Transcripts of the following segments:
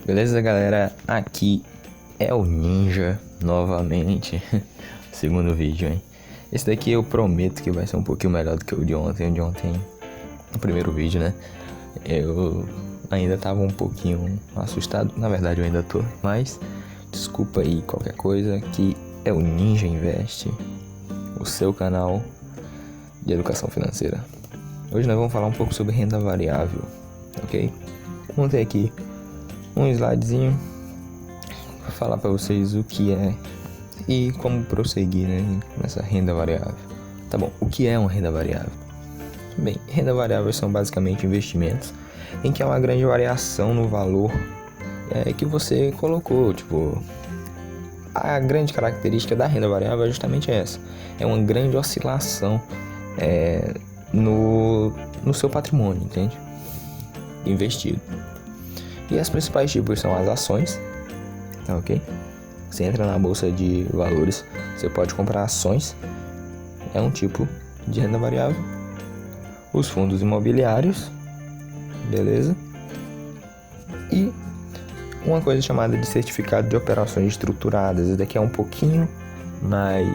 Beleza, galera? Aqui é o Ninja novamente. Segundo vídeo, hein? Esse daqui eu prometo que vai ser um pouquinho melhor do que o de ontem. O de ontem, no primeiro vídeo, né? Eu ainda tava um pouquinho assustado. Na verdade, eu ainda tô. Mas desculpa aí qualquer coisa. Aqui é o Ninja Invest, o seu canal de educação financeira. Hoje nós vamos falar um pouco sobre renda variável, ok? Montei aqui um slidezinho para falar para vocês o que é e como prosseguir, né, nessa renda variável. Tá bom, o que é uma renda variável? Bem, renda variável são basicamente investimentos em que há uma grande variação no valor que você colocou. Tipo, a grande característica da renda variável é justamente essa: é uma grande oscilação no seu patrimônio, entende? Investido. E as principais tipos são as ações, tá ok? Você entra na bolsa de valores, você pode comprar ações, é um tipo de renda variável. Os fundos imobiliários, beleza? E uma coisa chamada de certificado de operações estruturadas. Esse daqui é um pouquinho mais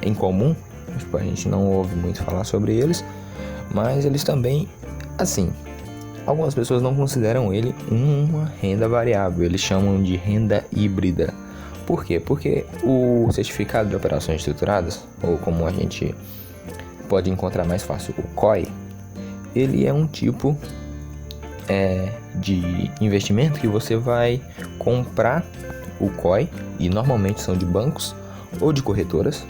incomum, tipo, a gente não ouve muito falar sobre eles, mas eles também, assim, algumas pessoas não consideram ele uma renda variável, eles chamam de renda híbrida. Por quê? Porque o certificado de operações estruturadas, ou como a gente pode encontrar mais fácil, o COI, ele é um tipo de investimento que você vai comprar o COI, e normalmente são de bancos ou de corretoras,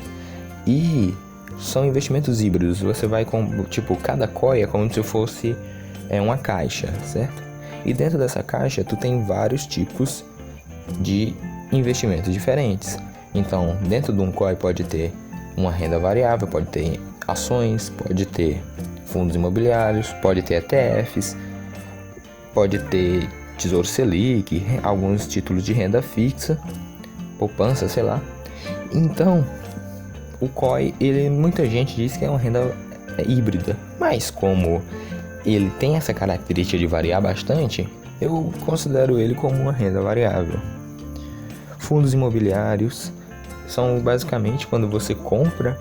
e são investimentos híbridos. Você vai tipo, cada COI é como se fosse uma caixa, certo? E dentro dessa caixa tu tem vários tipos de investimentos diferentes. Então, dentro de um COI pode ter uma renda variável, pode ter ações, pode ter fundos imobiliários, pode ter ETFs, pode ter Tesouro Selic, alguns títulos de renda fixa, poupança, sei lá. Então, o COI, muita gente diz que é uma renda híbrida, mas como ele tem essa característica de variar bastante, eu considero ele como uma renda variável. Fundos imobiliários são basicamente quando você compra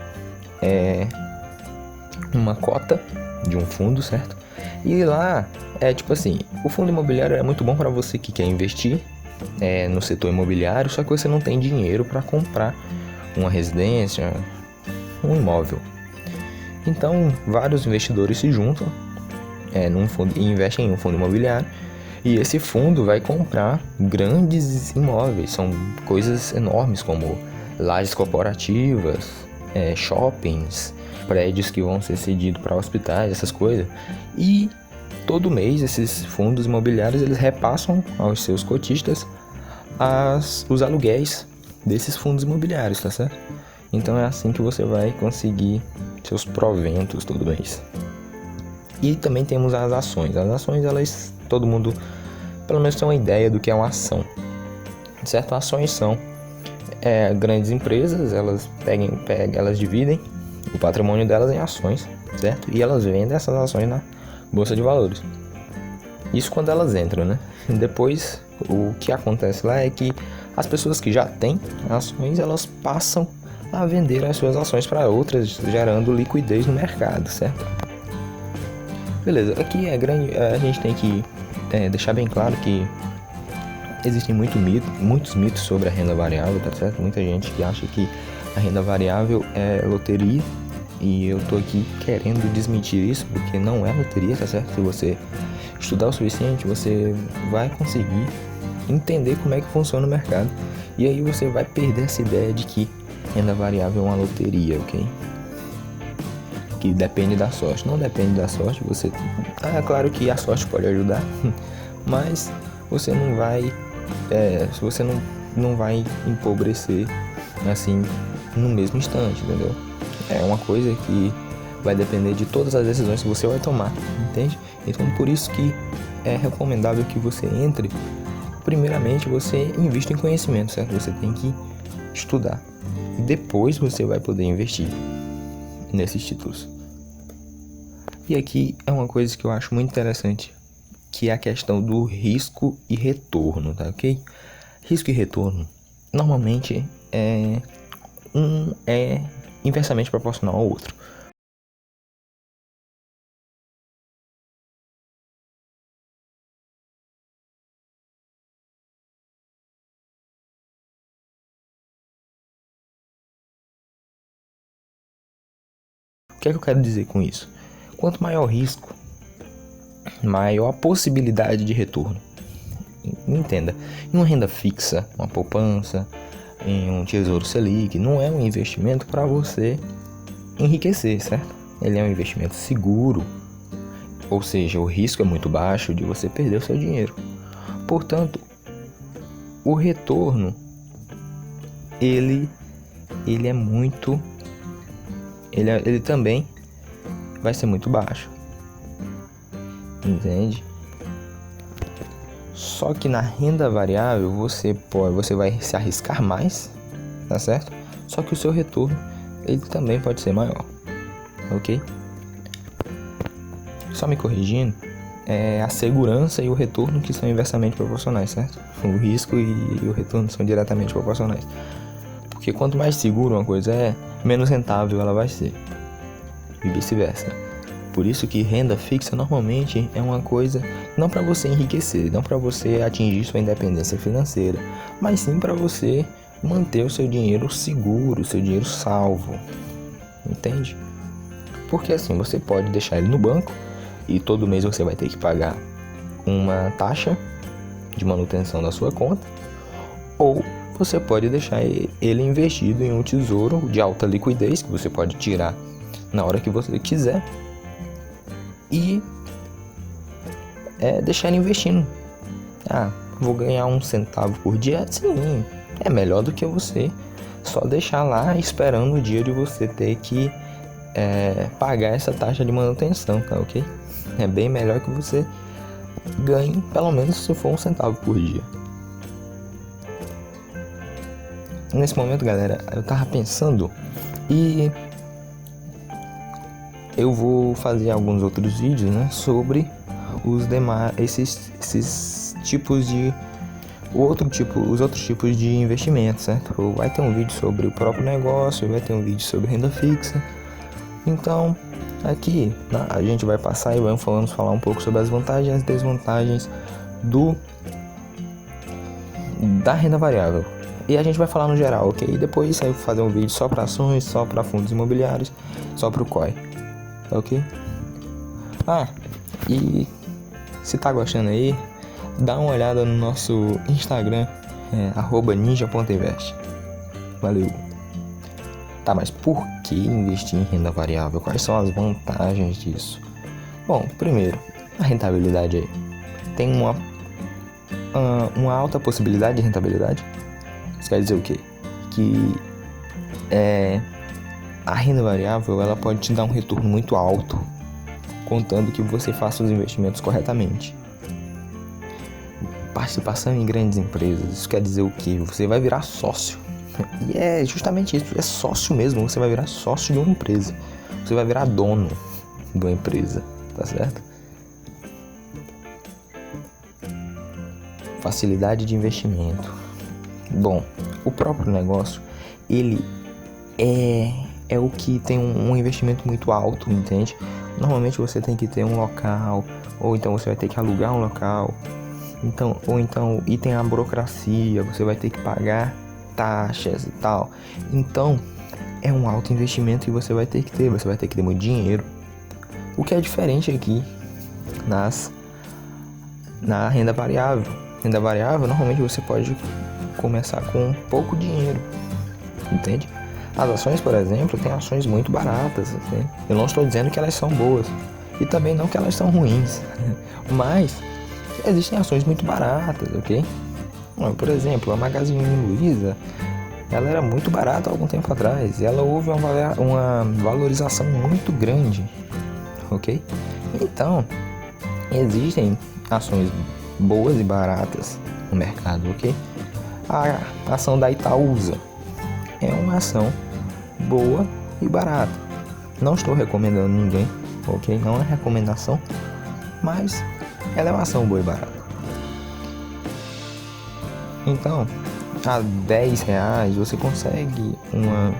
uma cota de um fundo, certo? E lá tipo assim, o fundo imobiliário é muito bom para você que quer investir no setor imobiliário, só que você não tem dinheiro para comprar uma residência, um imóvel. Então, vários investidores se juntam num fundo e investem em um fundo imobiliário, e esse fundo vai comprar grandes imóveis, são coisas enormes como lajes corporativas, shoppings, prédios que vão ser cedidos para hospitais, essas coisas. E todo mês esses fundos imobiliários eles repassam aos seus cotistas os aluguéis desses fundos imobiliários, tá certo? Então é assim que você vai conseguir seus proventos todo mês. E também temos as ações. As ações, elas, todo mundo pelo menos tem uma ideia do que é uma ação, certo? Ações são grandes empresas, elas elas dividem o patrimônio delas em ações, certo? E elas vendem essas ações na bolsa de valores. Isso quando elas entram, né? Depois, o que acontece lá é que as pessoas que já têm ações, elas passam a vender as suas ações para outras, gerando liquidez no mercado, certo? Beleza, aqui a gente tem que deixar bem claro que existem muitos mitos sobre a renda variável, tá certo? Muita gente que acha que a renda variável é loteria, e eu tô aqui querendo desmentir isso, porque não é loteria, tá certo? Se você estudar o suficiente, você vai conseguir entender como é que funciona o mercado, e aí você vai perder essa ideia de que renda variável é uma loteria, ok? Que depende da sorte. Não depende da sorte. Claro que a sorte pode ajudar, mas você não vai você não vai empobrecer assim no mesmo instante, entendeu? É uma coisa que vai depender de todas as decisões que você vai tomar, entende? Então por isso que é recomendável que você entre, primeiramente você invista em conhecimento, certo? Você tem que estudar e depois você vai poder investir nesses títulos. E aqui é uma coisa que eu acho muito interessante, que é a questão do risco e retorno, tá ok? Risco e retorno normalmente é inversamente proporcional ao outro. O que é que eu quero dizer com isso? Quanto maior o risco, maior a possibilidade de retorno. Entenda, em uma renda fixa, uma poupança, em um tesouro Selic, não é um investimento para você enriquecer, certo? Ele é um investimento seguro, ou seja, o risco é muito baixo de você perder o seu dinheiro. Portanto, o retorno, ele é muito, ele também vai ser muito baixo, entende? Só que na renda variável você vai se arriscar mais, tá certo? Só que o seu retorno ele também pode ser maior, ok? Só me corrigindo, a segurança e o retorno que são inversamente proporcionais, certo? O risco e o retorno são diretamente proporcionais. Porque quanto mais seguro uma coisa é, menos rentável ela vai ser. E vice-versa. Por isso que renda fixa normalmente é uma coisa não para você enriquecer, não para você atingir sua independência financeira, mas sim para você manter o seu dinheiro seguro, o seu dinheiro salvo. Entende? Porque assim, você pode deixar ele no banco e todo mês você vai ter que pagar uma taxa de manutenção da sua conta, ou você pode deixar ele investido em um tesouro de alta liquidez que você pode tirar na hora que você quiser e deixar ele investindo. Vou ganhar 1 centavo por dia? Sim, é melhor do que você só deixar lá esperando o dia de você ter que pagar essa taxa de manutenção, tá ok? É bem melhor que você ganhe, pelo menos se for 1 centavo por dia. Nesse momento, galera, eu tava pensando e eu vou fazer alguns outros vídeos, né, sobre os demais, esses tipos de os outros tipos de investimentos, certo? Vai ter um vídeo sobre o próprio negócio, vai ter um vídeo sobre renda fixa. Então, aqui a gente vai passar e vamos falar um pouco sobre as vantagens e as desvantagens da renda variável. E a gente vai falar no geral, ok? E depois eu vou fazer um vídeo só para ações, só para fundos imobiliários, só para o COI, ok? E se tá gostando aí, dá uma olhada no nosso Instagram, @ninja.invest. Valeu! Tá, mas por que investir em renda variável? Quais são as vantagens disso? Bom, primeiro, a rentabilidade aí. Tem uma alta possibilidade de rentabilidade. Isso quer dizer o quê? Que a renda variável ela pode te dar um retorno muito alto, contando que você faça os investimentos corretamente. Participação em grandes empresas, isso quer dizer o quê? Você vai virar sócio. E é justamente isso, é sócio mesmo, você vai virar sócio de uma empresa. Você vai virar dono de uma empresa, tá certo? Facilidade de investimento. Bom, o próprio negócio, ele é o que tem um investimento muito alto, entende? Normalmente você tem que ter um local, ou então você vai ter que alugar um local. E tem a burocracia, você vai ter que pagar taxas e tal. Então, é um alto investimento que você vai ter que ter muito dinheiro. O que é diferente aqui na renda variável. Renda variável, normalmente você pode começar com pouco dinheiro, entende? As ações, por exemplo, tem ações muito baratas, assim. Eu não estou dizendo que elas são boas e também não que elas são ruins, mas existem ações muito baratas, ok? Por exemplo, a Magazine Luiza, ela era muito barata há algum tempo atrás e ela houve uma valorização muito grande, ok? Então, existem ações boas e baratas no mercado, ok? A ação da Itaúsa é uma ação boa e barata. Não estou recomendando ninguém, ok? Não é recomendação, mas ela é uma ação boa e barata. Então, a R$10 você consegue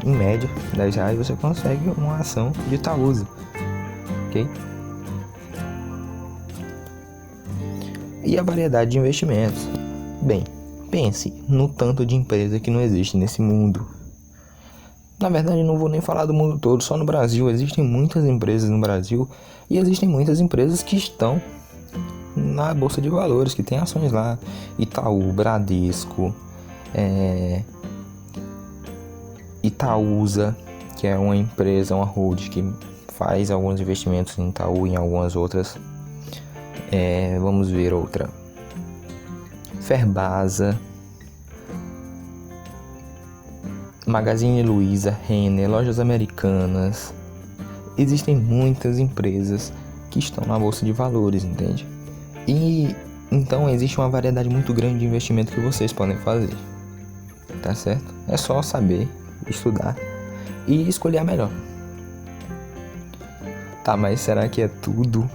em média, R$10 você consegue uma ação de Itaúsa, ok? E a variedade de investimentos. Bem, pense no tanto de empresa que não existe nesse mundo. Na verdade, não vou nem falar do mundo todo, só no Brasil. Existem muitas empresas no Brasil e existem muitas empresas que estão na Bolsa de Valores, que tem ações lá. Itaú, Bradesco, Itaúsa, que é uma empresa, uma holding que faz alguns investimentos em Itaú e em algumas outras. Vamos ver outra. Ferbasa, Magazine Luiza, Renner, Lojas Americanas. Existem muitas empresas que estão na Bolsa de Valores, entende? E então existe uma variedade muito grande de investimento que vocês podem fazer, tá certo? É só saber, estudar e escolher a melhor. Tá, mas será que é tudo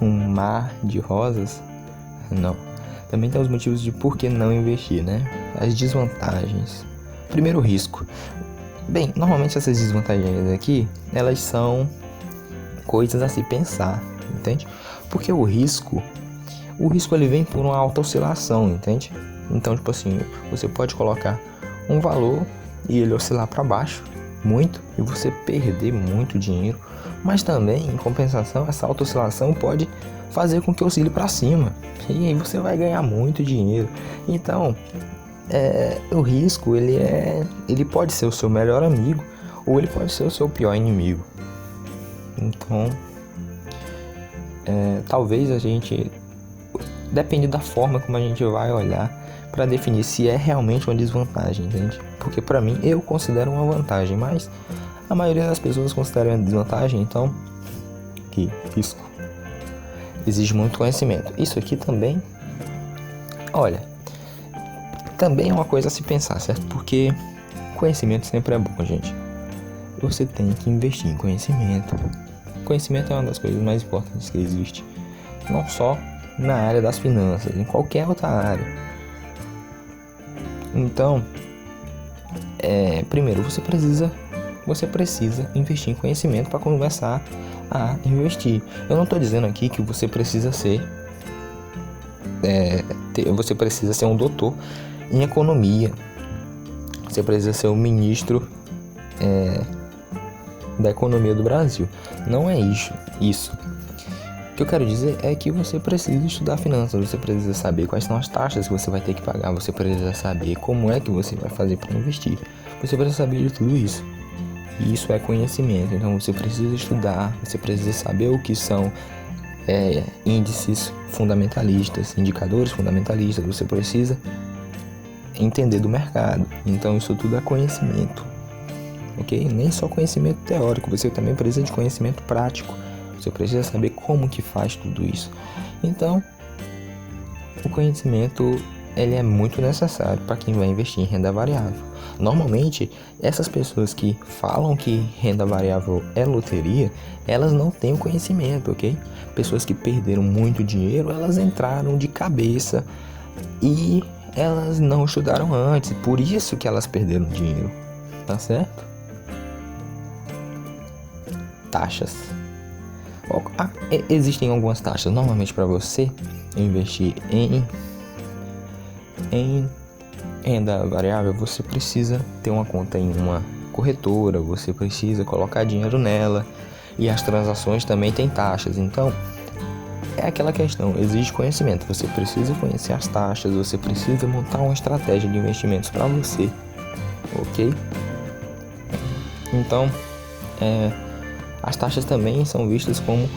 um mar de rosas? Não. Também tem os motivos de por que não investir, né? As desvantagens. Primeiro, o risco. Bem, normalmente essas desvantagens aqui, elas são coisas a se pensar, entende? Porque o risco ele vem por uma alta oscilação, entende? Então, tipo assim, você pode colocar um valor e ele oscilar para baixo muito e você perder muito dinheiro, mas também, em compensação, essa alta oscilação pode fazer com que oscile para cima e aí você vai ganhar muito dinheiro. Então, o risco, ele pode ser o seu melhor amigo ou ele pode ser o seu pior inimigo. Então, talvez a gente... Depende da forma como a gente vai olhar para definir se é realmente uma desvantagem, entende? Porque para mim, eu considero uma vantagem, mas a maioria das pessoas considera uma desvantagem, então, que risco. Exige muito conhecimento. Isso aqui também, olha, também é uma coisa a se pensar, certo? Porque conhecimento sempre é bom, gente. Você tem que investir em conhecimento. Conhecimento é uma das coisas mais importantes que existe. Não só na área das finanças, em qualquer outra área. Então, primeiro você precisa investir em conhecimento para começar a investir. Eu não estou dizendo aqui que você precisa ser um doutor em economia. Você precisa ser um ministro da economia do Brasil. Não é isso. O que eu quero dizer é que você precisa estudar finanças, você precisa saber quais são as taxas que você vai ter que pagar, você precisa saber como é que você vai fazer para investir, você precisa saber de tudo isso. E isso é conhecimento, então você precisa estudar, você precisa saber o que são índices fundamentalistas, indicadores fundamentalistas, você precisa entender do mercado. Então isso tudo é conhecimento, ok? Nem só conhecimento teórico, você também precisa de conhecimento prático. Você precisa saber como que faz tudo isso. Então, o conhecimento ele é muito necessário para quem vai investir em renda variável. Normalmente, essas pessoas que falam que renda variável é loteria, elas não têm o conhecimento, ok? Pessoas que perderam muito dinheiro, elas entraram de cabeça e elas não estudaram antes, por isso que elas perderam dinheiro, tá certo? Taxas. Existem algumas taxas. Normalmente para você investir em renda variável, você precisa ter uma conta em uma corretora, você precisa colocar dinheiro nela e as transações também têm taxas. Então, é aquela questão, exige conhecimento. Você precisa conhecer as taxas, você precisa montar uma estratégia de investimentos para você, ok? Então, as taxas também são vistas como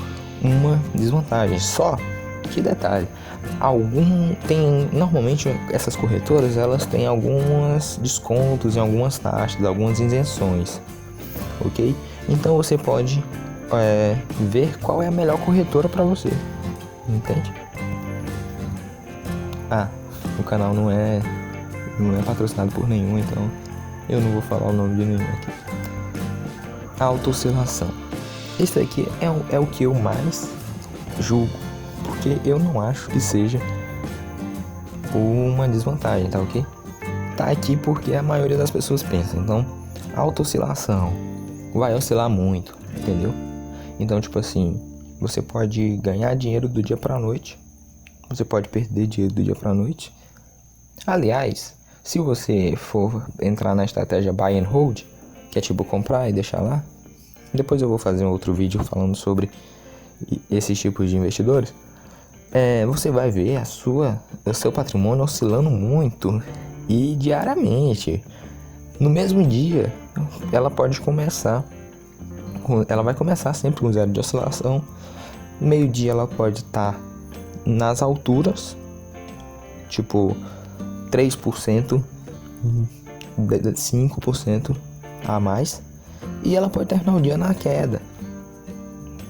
uma desvantagem. Só que detalhe, normalmente essas corretoras elas têm alguns descontos em algumas taxas, algumas isenções, ok? Então você pode ver qual é a melhor corretora para você, entende? O canal não é patrocinado por nenhum, então eu não vou falar o nome de nenhum aqui. Autooscilação. Esse aqui é o que eu mais julgo porque eu não acho que seja uma desvantagem, tá ok? Tá aqui porque a maioria das pessoas pensa. Então, alta oscilação vai oscilar muito, entendeu? Então, tipo assim, você pode ganhar dinheiro do dia pra noite, você pode perder dinheiro do dia pra noite. Aliás, se você for entrar na estratégia buy and hold, que é tipo comprar e deixar lá, depois eu vou fazer um outro vídeo falando sobre esses tipos de investidores. Você vai ver o seu patrimônio oscilando muito e diariamente. No mesmo dia, ela vai começar sempre com zero de oscilação. Meio-dia ela pode estar nas alturas, tipo 3%, 5% a mais, e ela pode terminar o dia na queda.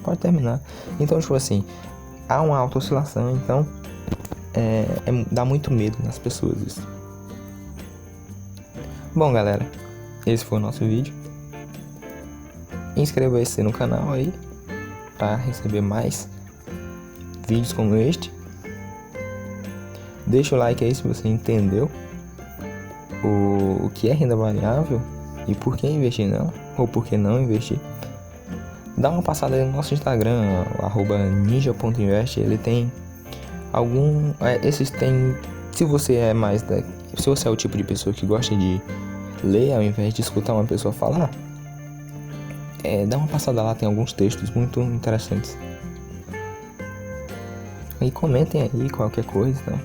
Pode terminar. Então, tipo assim, há uma alta oscilação, então dá muito medo nas pessoas isso. Bom, galera, esse foi o nosso vídeo. Inscreva-se no canal aí para receber mais vídeos como este. Deixa o like aí se você entendeu o que é renda variável e por que investir nela, ou por que não investir. Dá uma passada aí no nosso Instagram, @ninja.invest. Ele tem se você é se você é o tipo de pessoa que gosta de ler ao invés de escutar uma pessoa falar, dá uma passada lá, tem alguns textos muito interessantes. E comentem aí qualquer coisa, tá?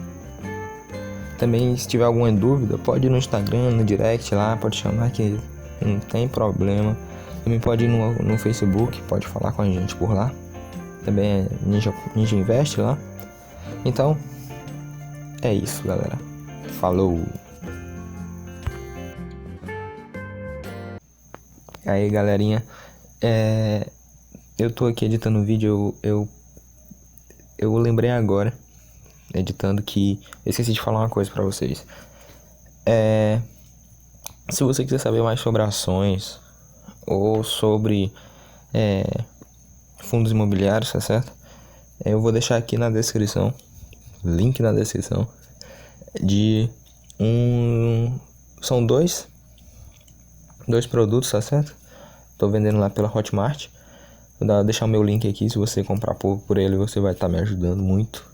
Também, se tiver alguma dúvida, pode ir no Instagram, no direct lá, pode chamar que não tem problema. Também pode ir no Facebook, pode falar com a gente por lá. Também é Ninja Invest lá. Então, é isso, galera. Falou! Aí, galerinha, eu tô aqui editando o vídeo, eu lembrei agora, editando, que eu esqueci de falar uma coisa pra vocês. Se você quiser saber mais sobre ações ou sobre fundos imobiliários, tá certo? Eu vou deixar aqui na descrição, link na descrição, são dois produtos, tá certo? Tô vendendo lá pela Hotmart. Vou deixar o meu link aqui, se você comprar por ele, você vai estar me ajudando muito.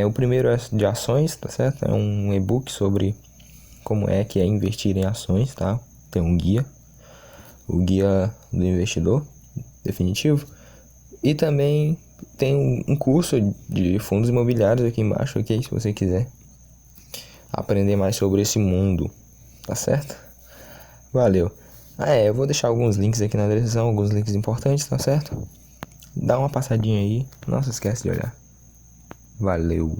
O primeiro é de ações, tá certo? É um e-book sobre como é que é investir em ações, tá? Tem um guia, o guia do investidor definitivo. E também tem um curso de fundos imobiliários aqui embaixo, ok? Se você quiser aprender mais sobre esse mundo, tá certo? Valeu! Eu vou deixar alguns links aqui na descrição, alguns links importantes, tá certo? Dá uma passadinha aí, não se esquece de olhar. Valeu!